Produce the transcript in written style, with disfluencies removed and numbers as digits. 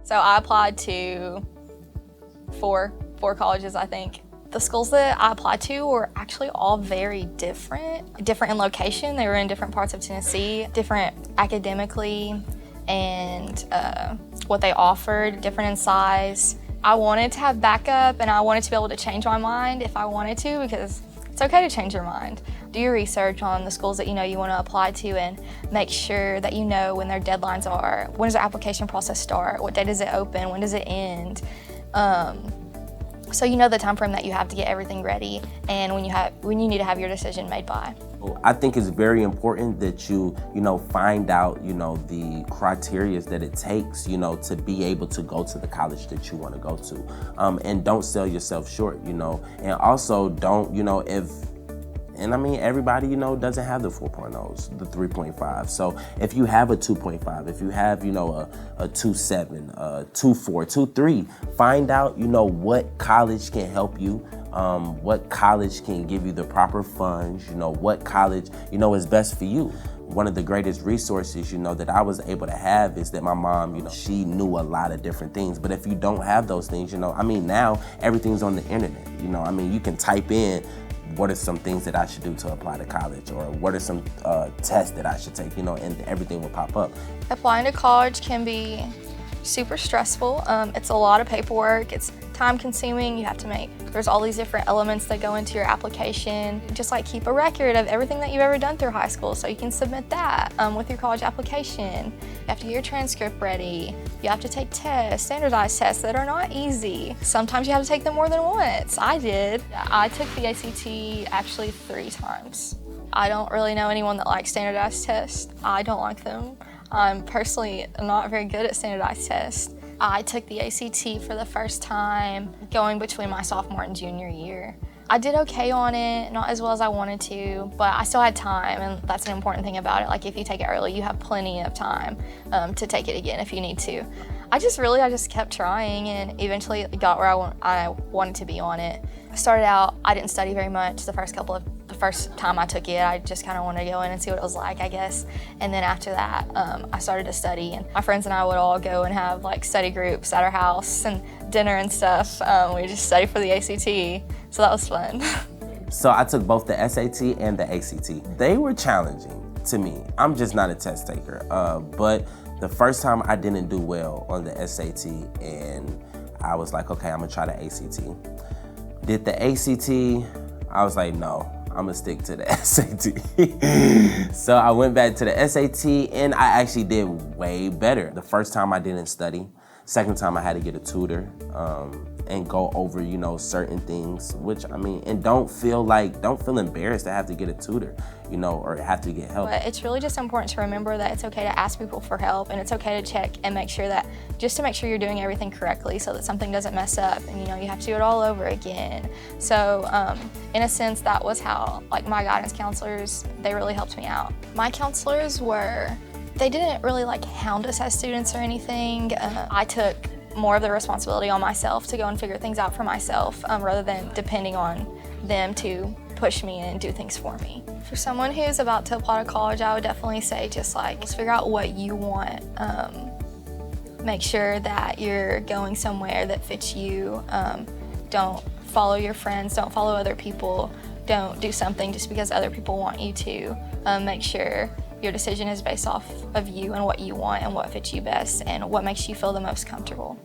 So I applied to four colleges, I think. The schools that I applied to were actually all very different in location. They were in different parts of Tennessee, different academically, and what they offered, different in size. I wanted to have backup, and I wanted to be able to change my mind if I wanted to, because it's okay to change your mind. Do your research on the schools that you know you want to apply to, and make sure that you know when their deadlines are. When does the application process start? What day does it open? When does it end? So you know the time frame that you have to get everything ready, and when you need to have your decision made by. I think it's very important that you find out, the criteria that it takes, to be able to go to the college that you want to go to. And don't sell yourself short, and also don't, everybody, doesn't have the 4.0s, the 3.5. So if you have a 2.5, if you have, a 2.7, 2.4, 2.3, find out, what college can help you, what college can give you the proper funds, what college, is best for you. One of the greatest resources, that I was able to have is that my mom, she knew a lot of different things. But if you don't have those things, now everything's on the internet. You can type in, what are some things that I should do to apply to college, or what are some tests that I should take, and everything will pop up. Applying to college can be super stressful. It's a lot of paperwork. It's time consuming. There's all these different elements that go into your application. Just keep a record of everything that you've ever done through high school so you can submit that with your college application. You have to get your transcript ready. You have to take tests, standardized tests that are not easy. Sometimes you have to take them more than once. I did. I took the ACT actually 3 times. I don't really know anyone that likes standardized tests. I don't like them. I'm personally not very good at standardized tests. I took the ACT for the first time going between my sophomore and junior year. I did okay on it, not as well as I wanted to, but I still had time, and that's an important thing about it. If you take it early, you have plenty of time to take it again if you need to. I just kept trying, and eventually it got where I wanted to be on it. I started out, I didn't study very much the first time I took it. I just kind of wanted to go in and see what it was like, I guess. And then after that, I started to study, and my friends and I would all go and have study groups at our house and dinner and stuff. We just studied for the ACT, so that was fun. So I took both the SAT and the ACT. They were challenging to me. I'm just not a test taker, but the first time I didn't do well on the SAT, and I was like, okay, I'm gonna try the ACT. Did the ACT, I was like, no, I'm gonna stick to the SAT. So I went back to the SAT, and I actually did way better. The first time I didn't study. Second time I had to get a tutor and go over, certain things, and don't feel embarrassed to have to get a tutor, or have to get help. But it's really just important to remember that it's okay to ask people for help, and it's okay to check and make sure you're doing everything correctly so that something doesn't mess up and you have to do it all over again. So in a sense, that was how my guidance counselors, they really helped me out. My counselors they didn't really hound us as students or anything. I took more of the responsibility on myself to go and figure things out for myself rather than depending on them to push me and do things for me. For someone who's about to apply to college, I would definitely say just figure out what you want. Make sure that you're going somewhere that fits you. Don't follow your friends, don't follow other people. Don't do something just because other people want you to. Make sure your decision is based off of you and what you want and what fits you best and what makes you feel the most comfortable.